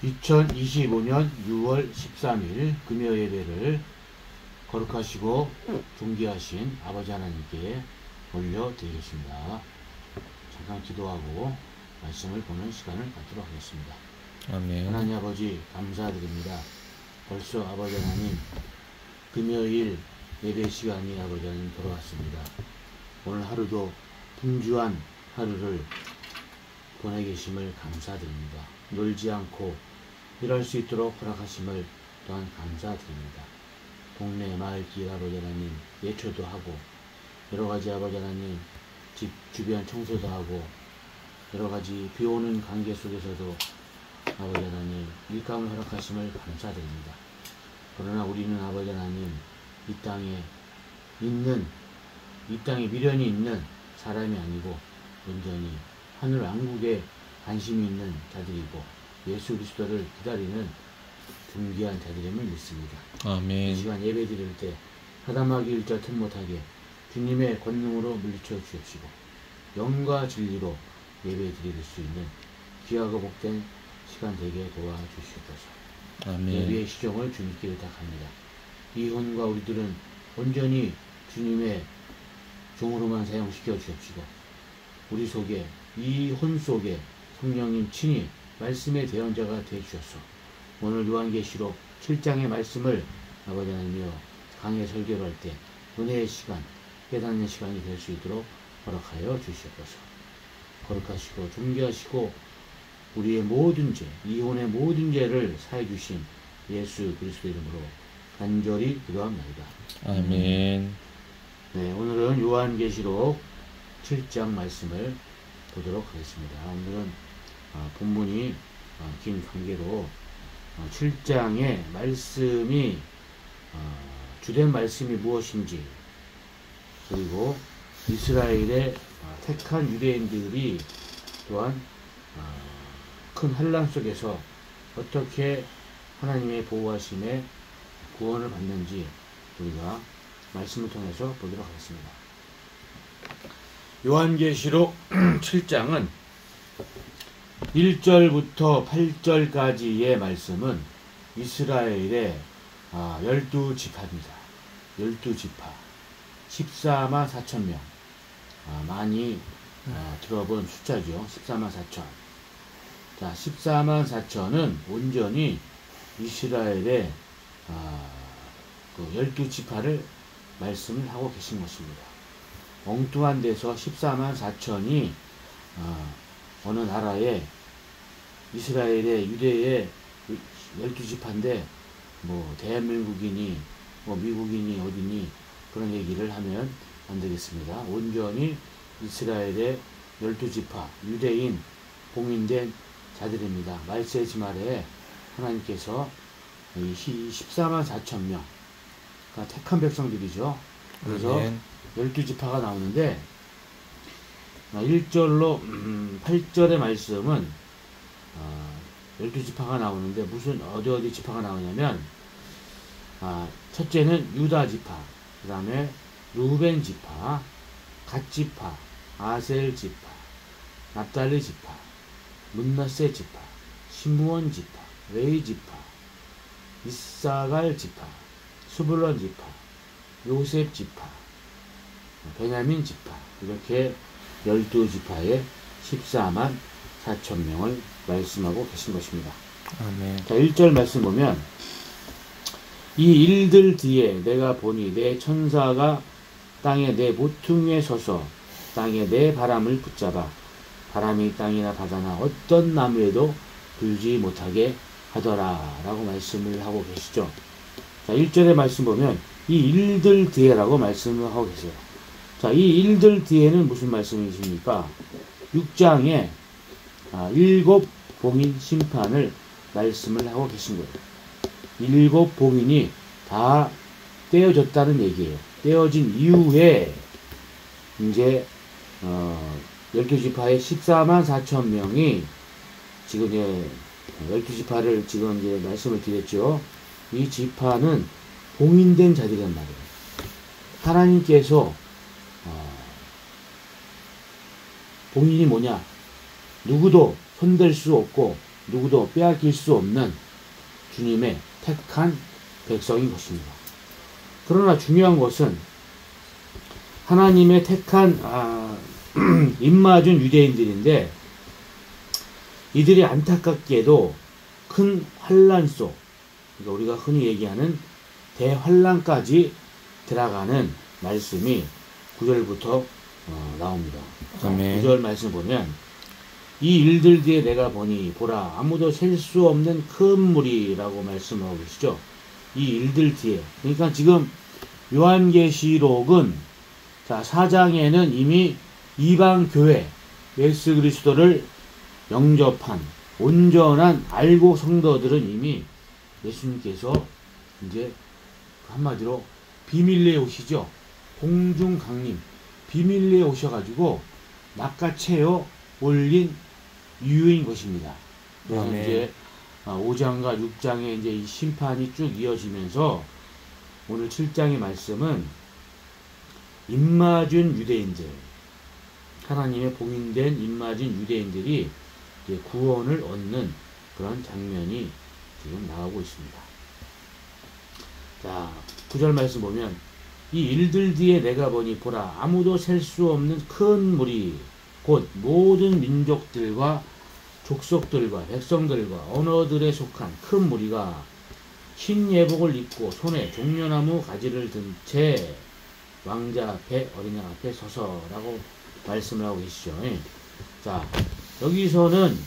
2025년 6월 13일 금요 예배를 거룩하시고 존귀하신 아버지 하나님께 올려드리겠습니다. 잠깐 기도하고 말씀을 보는 시간을 갖도록 하겠습니다. 아멘. 하나님 아버지 감사드립니다. 벌써 아버지 하나님 금요일 예배 시간이 아버지 하나님 돌아왔습니다. 오늘 하루도 풍주한 하루를 보내 계심을 감사드립니다. 놀지 않고 일할 수 있도록 허락하심을 또한 감사드립니다. 동네 마을길 아버지 하나님 예초도 하고 여러가지 아버지 하나님 집 주변 청소도 하고 여러가지 비오는 관계 속에서도 아버지 하나님 일감을 허락하심을 감사드립니다. 그러나 우리는 아버지 하나님 이 땅에 미련이 있는 사람이 아니고 온전히 하늘 왕국에 관심이 있는 자들이고 예수 그리스도를 기다리는 존귀한 자들임을 믿습니다. 아멘. 이 시간 예배 드릴 때 하다마기 일자 틈 못하게 주님의 권능으로 물리쳐 주옵시고 영과 진리로 예배 드릴 수 있는 귀하고 복된 시간 되게 도와주시옵소서. 아멘. 예배의 시종을 주님께 의탁합니다. 이 혼과 우리들은 온전히 주님의 종으로만 사용시켜 주옵시고 우리 속에 이 혼 속에 성령님 친히 말씀의 대언자가 되어주셔서 오늘 요한계시록 7장의 말씀을 아버지 하나님이여 강해 설교를 할 때 은혜의 시간, 깨닫는 시간이 될 수 있도록 허락하여 주시옵소서. 거룩하시고 존귀하시고 우리의 모든 죄, 이혼의 모든 죄를 사해 주신 예수 그리스도 이름으로 간절히 기도합니다. 아멘. 네, 오늘은 요한계시록 7장 말씀을 보도록 하겠습니다. 오늘은 본문이 긴 관계로 7장의 말씀이 주된 말씀이 무엇인지 그리고 이스라엘의 택한 유대인들이 또한 큰 환난 속에서 어떻게 하나님의 보호하심에 구원을 받는지 우리가 말씀을 통해서 보도록 하겠습니다. 요한계시록 7장은 1절부터 8절까지의 말씀은 이스라엘의 12지파입니다. 12지파 14만 4천 명 많이 들어본 숫자죠. 14만 4천. 자, 14만 4천은 온전히 이스라엘의 그 12지파를 말씀을 하고 계신 것입니다. 엉뚱한 데서 14만 4천이 어느 나라에 이스라엘의 유대의 12지파인데 뭐 대한민국이니 뭐 미국이니 어디니 그런 얘기를 하면 안 되겠습니다. 온전히 이스라엘의 12지파 유대인 봉인된 자들입니다. 말세지말에 하나님께서 이 14만 4천 명 그러니까 택한 백성들이죠. 그래서 12지파가 나오는데 1절로 8절의 말씀은 12지파가 나오는데 무슨 어디 지파가 나오냐면 첫째는 유다 지파, 그 다음에 루벤 지파, 갓 지파, 아셀 지파, 납달리 지파, 문나세 지파, 시므온 지파, 레위 지파, 이사갈 지파, 스불론 지파, 요셉 지파, 베냐민 지파 이렇게 12지파에 14만 4천 명을 말씀하고 계신 것입니다. 아멘. 자, 1절 말씀 보면 이 일들 뒤에 내가 보니 내 천사가 땅에 내 모퉁이에 서서 땅에 내 바람을 붙잡아 바람이 땅이나 바다나 어떤 나무에도 불지 못하게 하더라 라고 말씀을 하고 계시죠. 자, 1절의 말씀 보면 이 일들 뒤에라고 말씀을 하고 계세요. 자, 이 일들 뒤에는 무슨 말씀이십니까? 6장에 7 봉인 심판을 말씀을 하고 계신 거예요. 7 봉인이 다 떼어졌다는 얘기예요. 떼어진 이후에 이제 12지파의 14만 4천 명이 지금 이제 12지파를 지금 이제 말씀을 드렸죠. 이 지파는 봉인된 자들이란 말이에요. 하나님께서 봉인이 뭐냐? 누구도 손댈 수 없고 누구도 빼앗길 수 없는 주님의 택한 백성인 것입니다. 그러나 중요한 것은 하나님의 택한 입맞은 유대인들인데 이들이 안타깝게도 큰 환난 속, 그러니까 우리가 흔히 얘기하는 대환난까지 들어가는 말씀이 9절부터 나옵니다. 아멘. 9절 말씀 보면 이 일들 뒤에 내가 보니 보라 아무도 셀 수 없는 큰 물이라고 말씀하고 계시죠. 이 일들 뒤에, 그러니까 지금 요한계시록은 4장에는 이미 이방 교회 예수 그리스도를 영접한 온전한 알고 성도들은 이미 예수님께서 이제 한마디로 비밀리에 오시죠. 공중 강림 비밀리에 오셔가지고 낚아채어 올린 이유인 것입니다. 그래서 아멘. 이제 5장과 6장의 이제 이 심판이 쭉 이어지면서 오늘 7장의 말씀은 입맞은 유대인들, 하나님의 봉인된 입맞은 유대인들이 이제 구원을 얻는 그런 장면이 지금 나오고 있습니다. 자, 9절 말씀 보면 이 일들 뒤에 내가 보니 보라 아무도 셀 수 없는 큰 무리 곧 모든 민족들과 족속들과 백성들과 언어들에 속한 큰 무리가 흰 예복을 입고 손에 종려나무 가지를 든 채 왕자 앞에 어린 양 앞에 서서라고 말씀을 하고 계시죠. 자, 여기서는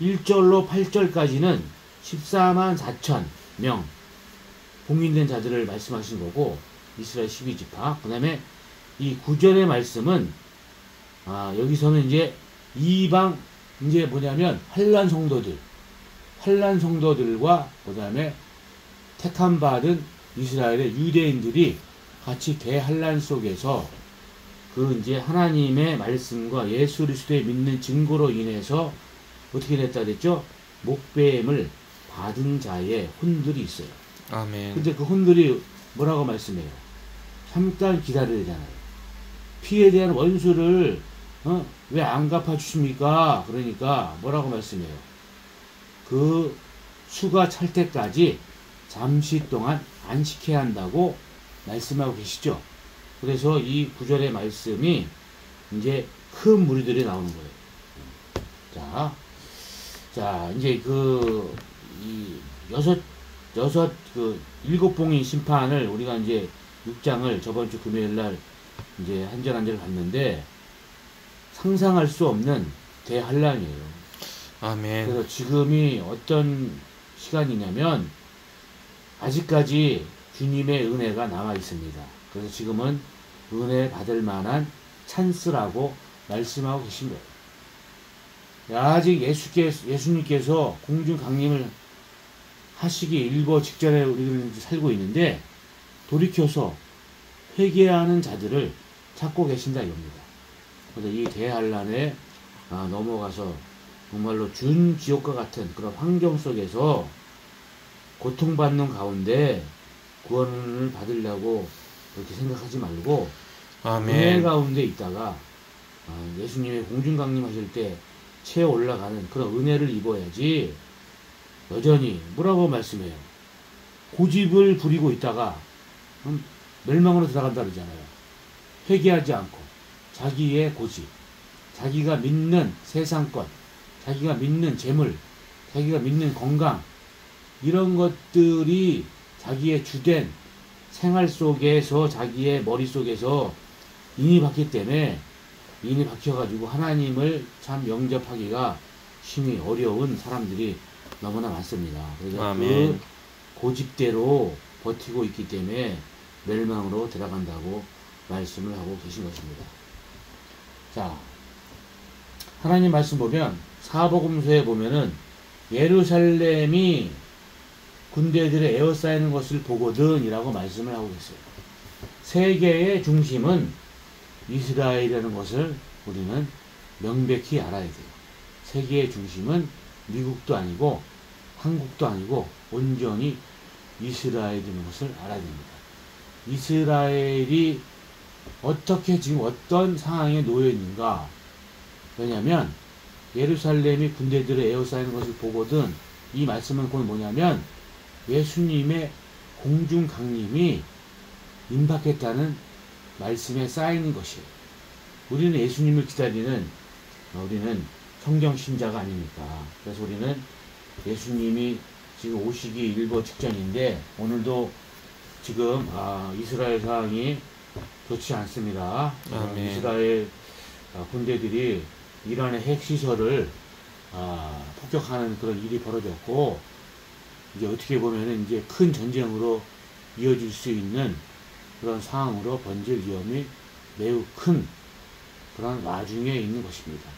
1절로 8절까지는 14만 4천 명 봉인된 자들을 말씀하신 거고 이스라엘 12지파. 그 다음에 이 9절의 말씀은 여기서는 이제 이방 이제 뭐냐면 환난 성도들과 그 다음에 택함 받은 이스라엘의 유대인들이 같이 대환난 속에서 그 이제 하나님의 말씀과 예수 그리스도의 믿는 증거로 인해서 어떻게 됐다 그랬죠? 목배임을 받은 자의 혼들이 있어요. 아멘. 근데 그 혼들이 뭐라고 말씀해요? 잠깐 기다려야 되잖아요. 피에 대한 원수를 왜 안 갚아주십니까? 그러니까 뭐라고 말씀해요? 그 수가 찰 때까지 잠시 동안 안식해야 한다고 말씀하고 계시죠. 그래서 이 9절의 말씀이 이제 큰 무리들이 나오는 거예요. 자, 이제 일곱 봉인 심판을 우리가 이제 6장을 저번 주 금요일 날 이제 한 절 한 절 봤는데 상상할 수 없는 대환란이에요. 아멘. 그래서 지금이 어떤 시간이냐면 아직까지 주님의 은혜가 남아 있습니다. 그래서 지금은 은혜 받을 만한 찬스라고 말씀하고 계신 거예요. 아직 예수님께서 공중 강림을 하시기 일보 직전에 우리는 살고 있는데 돌이켜서 회개하는 자들을 찾고 계신다 이겁니다. 그래서 이 대환란에 넘어가서 정말로 준지옥과 같은 그런 환경 속에서 고통받는 가운데 구원을 받으려고 그렇게 생각하지 말고 아멘. 은혜 가운데 있다가 예수님의 공중강림하실 때 채어 올라가는 그런 은혜를 입어야지. 여전히 뭐라고 말씀해요? 고집을 부리고 있다가 멸망으로 들어간다 그러잖아요. 회개하지 않고 자기의 고집, 자기가 믿는 세상권, 자기가 믿는 재물, 자기가 믿는 건강, 이런 것들이 자기의 주된 생활 속에서 자기의 머릿속에서 인이 박기 때문에 인이 박혀가지고 하나님을 참 영접하기가 심히 어려운 사람들이 너무나 많습니다. 그래서 아멘. 그 고집대로 버티고 있기 때문에 멸망으로 들어간다고 말씀을 하고 계신 것입니다. 자, 하나님 말씀 보면 사복음서에 보면은 예루살렘이 군대들의 에워싸이는 것을 보거든 이라고 말씀을 하고 계세요. 세계의 중심은 이스라엘이라는 것을 우리는 명백히 알아야 돼요. 세계의 중심은 미국도 아니고 한국도 아니고 온전히 이스라엘이라는 것을 알아야 됩니다. 이스라엘이 어떻게 지금 어떤 상황에 놓여 있는가? 왜냐하면 예루살렘이 군대들을 에워싸이는 것을 보거든 이 말씀은 곧 뭐냐면 예수님의 공중 강림이 임박했다는 말씀에 쌓이는 것이에요. 우리는 예수님을 기다리는 우리는 성경 신자가 아닙니까? 그래서 우리는 예수님이 지금 오시기 일보 직전인데 오늘도 지금 이스라엘 상황이 좋지 않습니다. 아멘. 이스라엘 군대들이 이란의 핵시설을 폭격하는 그런 일이 벌어졌고 이제 어떻게 보면은 이제 큰 전쟁으로 이어질 수 있는 그런 상황으로 번질 위험이 매우 큰 그런 와중에 있는 것입니다.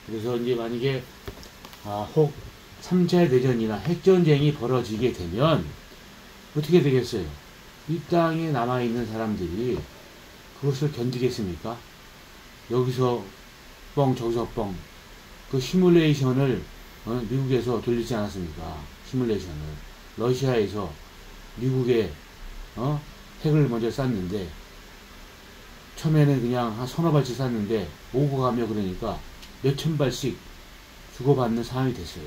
그래서 이제 만약에 혹 3차 대전이나 핵전쟁이 벌어지게 되면 어떻게 되겠어요? 이 땅에 남아있는 사람들이 그것을 견디겠습니까? 여기서 뻥 저기서 뻥 그 시뮬레이션을 미국에서 돌리지 않았습니까? 시뮬레이션을 러시아에서 미국에 핵을 먼저 쐈는데 처음에는 그냥 한 서너 발씩 쐈는데 오고 가며 그러니까 몇천 발씩 주고받는 상황이 됐어요.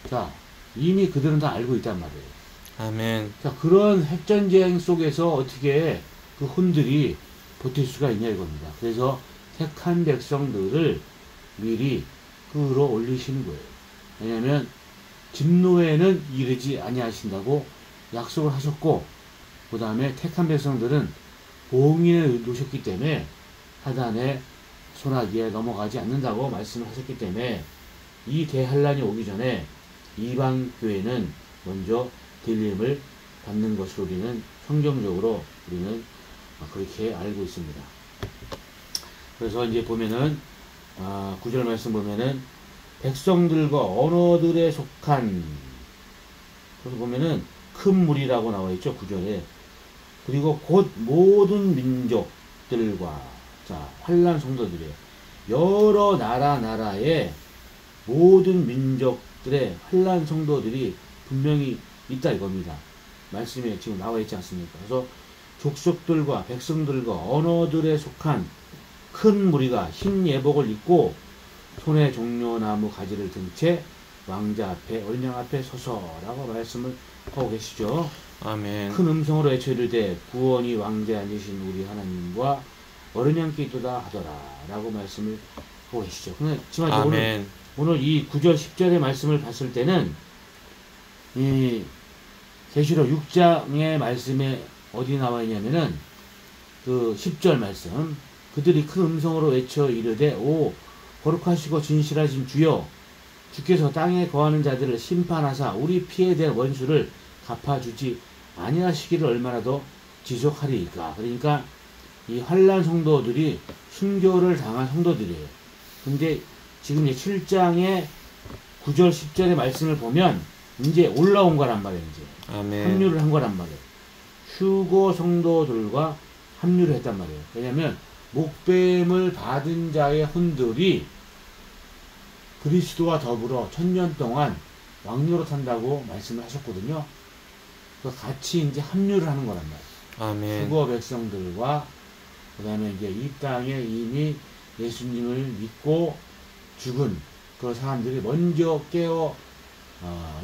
자, 이미 그들은 다 알고 있단 말이에요. 아멘. 자, 그런 핵전쟁 속에서 어떻게 그 혼들이 버틸 수가 있냐 이겁니다. 그래서 택한 백성들을 미리 끌어올리시는 거예요. 왜냐하면 진노에는 이르지 아니하신다고 약속을 하셨고 그 다음에 택한 백성들은 보응인에 놓으셨기 때문에 하단의 소나기에 넘어가지 않는다고 말씀을 하셨기 때문에 이 대환란이 오기 전에 이방 교회는 먼저 들림을 받는 것으로 우리는 성경적으로 우리는 그렇게 알고 있습니다. 그래서 이제 보면은 9절 말씀 보면은 백성들과 언어들에 속한 그래서 보면은 큰 무리라고 나와 있죠. 9절에. 그리고 곧 모든 민족들과 자 환난 성도들이에요. 여러 나라의 모든 민족들의 환난 성도들이 분명히 있다 이겁니다. 말씀에 지금 나와 있지 않습니까? 그래서 족속들과 백성들과 언어들에 속한 큰 무리가 흰 예복을 입고 손에 종려나무 가지를 든 채 왕자 앞에 어린 양 앞에 서서라고 말씀을 하고 계시죠. 아멘. 큰 음성으로 외쳐 이르되 구원이 왕자에 앉으신 우리 하나님과 어린 양께 있도다 하더라 라고 말씀을 하고 계시죠. 근데 아멘. 오늘 이 9절 10절의 말씀을 봤을 때는 이 계시록 6장의 말씀에 어디 나와 있냐면은 그 10절 말씀 그들이 큰 음성으로 외쳐 이르되 오 거룩하시고 진실하신 주여 주께서 땅에 거하는 자들을 심판하사 우리 피에 대한 원수를 갚아주지 아니하시기를 얼마나 더 지속하리이까. 그러니까 이 환난 성도들이 순교를 당한 성도들이에요. 근데 지금 이제 7장의 9절 10절의 말씀을 보면 이제 올라온 거란 말이에요. 이제 아멘. 합류를 한 거란 말이에요. 휴거 성도들과 합류를 했단 말이에요. 왜냐하면 목뱀을 받은 자의 혼들이 그리스도와 더불어 1000년 동안 왕노릇 한다고 말씀을 하셨거든요. 그래서 같이 이제 합류를 하는 거란 말이에요. 아멘. 휴거 백성들과 그 다음에 이제 이 땅에 이미 예수님을 믿고 죽은 그 사람들이 먼저 깨어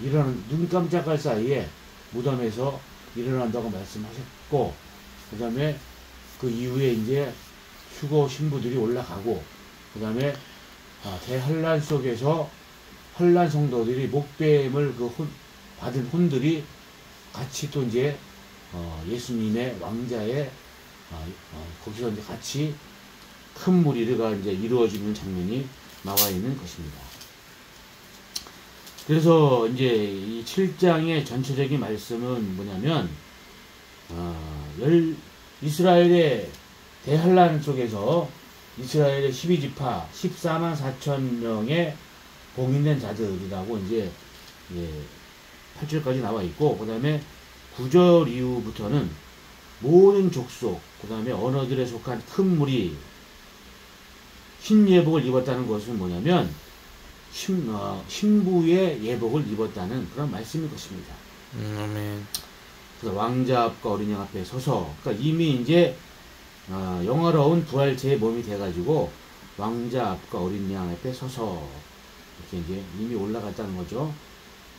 일어나는 눈 깜짝할 사이에 무덤에서 일어난다고 말씀하셨고 그 다음에 그 이후에 이제 휴거 신부들이 올라가고 그 다음에 대환란 속에서 환란 성도들이 목뱀을 받은 혼들이 같이 또 이제 예수님의 왕자의 거기서 이제 같이 큰 무리가 이제 이루어지는 장면이 나와 있는 것입니다. 그래서 이제 이 7장의 전체적인 말씀은 뭐냐면 이스라엘의 대환란 속에서 이스라엘의 12지파 14만 4천 명의 봉인된 자들이라고 이제 8절까지 나와 있고 그 다음에 9절 이후부터는 모든 족속 그 다음에 언어들에 속한 큰 무리 흰 예복을 입었다는 것은 뭐냐면 신부의 예복을 입었다는 그런 말씀일 것입니다. 아멘. 그래서 왕자 앞과 어린 양 앞에 서서 그러니까 이미 이제 영화로운 부활체의 몸이 돼가지고 왕자 앞과 어린 양 앞에 서서 이렇게 이제 이미 올라갔다는 거죠.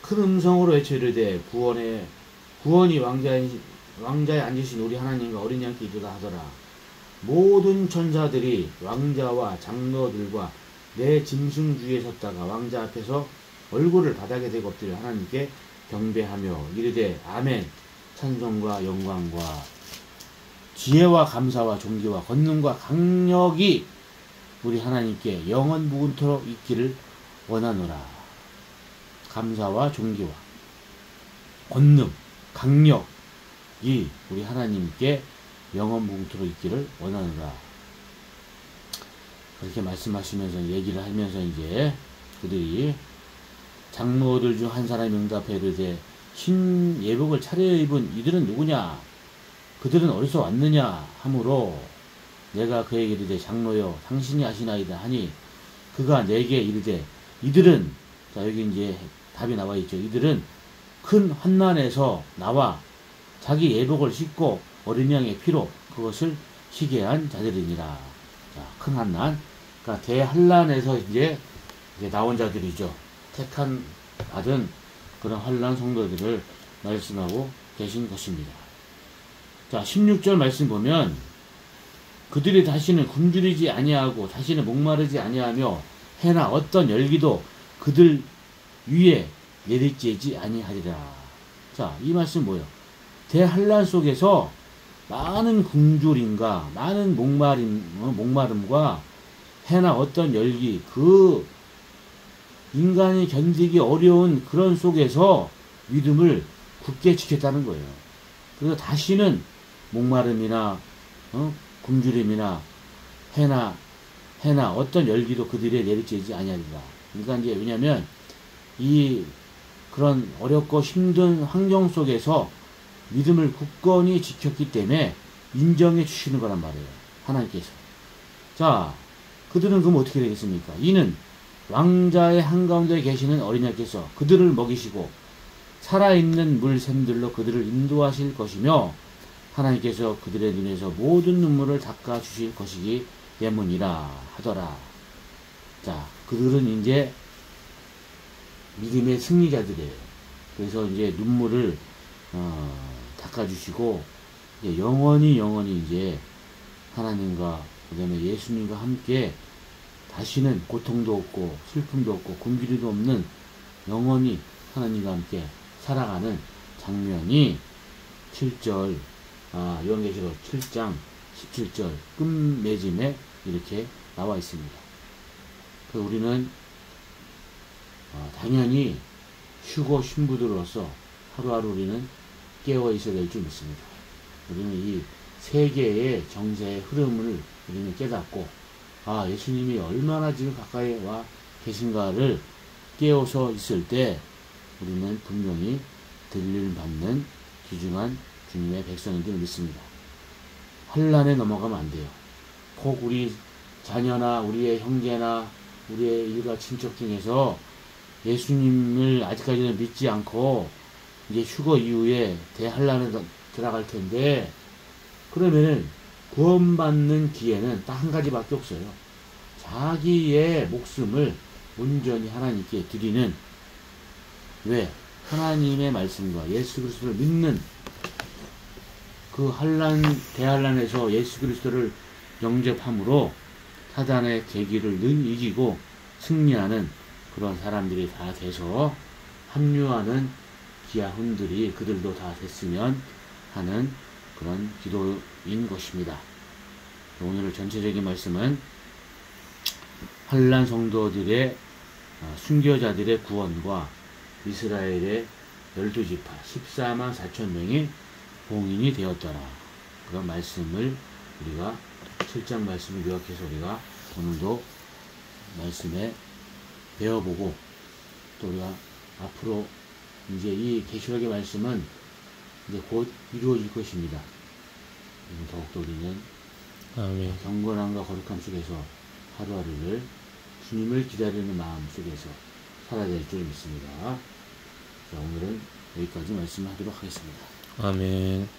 큰 음성으로 외쳐 이르되 구원이 왕자에 앉으신 우리 하나님과 어린 양께 이르다 하더라. 모든 천사들이 왕자와 장로들과 내 짐승 주위에 섰다가 왕자 앞에서 얼굴을 바닥에 대고 엎드려 하나님께 경배하며 이르되 아멘. 찬송과 영광과 지혜와 감사와 존귀와 권능과 강력이 우리 하나님께 영원 무궁토록 있기를 원하노라. 감사와 존귀와 권능, 강력이 우리 하나님께 영원 무궁토록 있기를 원하노라. 그렇게 말씀하시면서 얘기를 하면서 이제 그들이 장로들 중 한 사람이 응답해 이르되 흰 예복을 차려 입은 이들은 누구냐? 그들은 어디서 왔느냐? 하므로 내가 그에게 이르되 장로여 당신이 아시나이다 하니 그가 내게 이르되 이들은 자 여기 이제 답이 나와 있죠. 이들은 큰 환난에서 나와 자기 예복을 씻고 어린 양의 피로 그것을 희게 한 자들이니라. 자, 큰 환난, 그러니까 대환난에서 이제 나온 자들이죠. 택한 받은 그런 환난 성도들을 말씀하고 계신 것입니다. 자, 16절 말씀 보면 그들이 다시는 굶주리지 아니하고 다시는 목마르지 아니하며 해나 어떤 열기도 그들 위에 내리쬐지 아니하리라. 자, 이 말씀 뭐예요? 대환난 속에서 많은 굶주림과 많은 목마름과 해나 어떤 열기, 그 인간이 견디기 어려운 그런 속에서 믿음을 굳게 지켰다는 거예요. 그래서 다시는 목마름이나 굶주림이나 해나 어떤 열기도 그들에 내리쬐지 아니하리라. 그러니까 이제 왜냐면 이 그런 어렵고 힘든 환경 속에서 믿음을 굳건히 지켰기 때문에 인정해 주시는 거란 말이에요. 하나님께서. 자, 그들은 그럼 어떻게 되겠습니까? 이는 왕자의 한가운데 계시는 어린 양께서 그들을 먹이시고 살아있는 물샘들로 그들을 인도하실 것이며 하나님께서 그들의 눈에서 모든 눈물을 닦아 주실 것이기 때문이라 하더라. 자, 그들은 이제 믿음의 승리자들이에요. 그래서 이제 눈물을 닦아주시고 이제 영원히 이제 하나님과 그다음에 예수님과 함께 다시는 고통도 없고 슬픔도 없고 굶주림도 없는 영원히 하나님과 함께 살아가는 장면이 7절 요한계시록 7장 17절 끝맺음에 이렇게 나와 있습니다. 그래서 우리는 당연히 휴고 신부들로서 하루하루 우리는 깨어 있어야 될 줄 믿습니다. 우리는 이 세계의 정세의 흐름을 우리는 깨닫고 예수님이 얼마나 지금 가까이 와 계신가를 깨어서 있을 때 우리는 분명히 들릴 받는 귀중한 주님의 백성인 줄 믿습니다. 환난에 넘어가면 안 돼요. 혹 우리 자녀나 우리의 형제나 우리의 일가 친척 중에서 예수님을 아직까지는 믿지 않고 이제 휴거 이후에 대환난에 들어갈 텐데 그러면은 구원받는 기회는 딱 한 가지밖에 없어요. 자기의 목숨을 온전히 하나님께 드리는, 왜? 하나님의 말씀과 예수 그리스도를 믿는 그 대환난에서 예수 그리스도를 영접함으로 사단의 계기를 늘 이기고 승리하는 그런 사람들이 다 돼서 합류하는 기아훈들이 그들도 다 됐으면 하는 그런 기도인 것입니다. 오늘 전체적인 말씀은 환난 성도들의 순교자들의 구원과 이스라엘의 12지파 14만 4천 명이 봉인이 되었더라. 그런 말씀을 우리가 7장 말씀을 요약해서 우리가 오늘도 말씀에 배워보고 또 우리가 앞으로 이제 이 계시록의 말씀은 이제 곧 이루어질 것입니다. 더욱더 우리는 아멘. 경건함과 거룩함 속에서 하루하루를 주님을 기다리는 마음 속에서 살아야 될 줄 믿습니다. 자, 오늘은 여기까지 말씀하도록 하겠습니다. 아멘.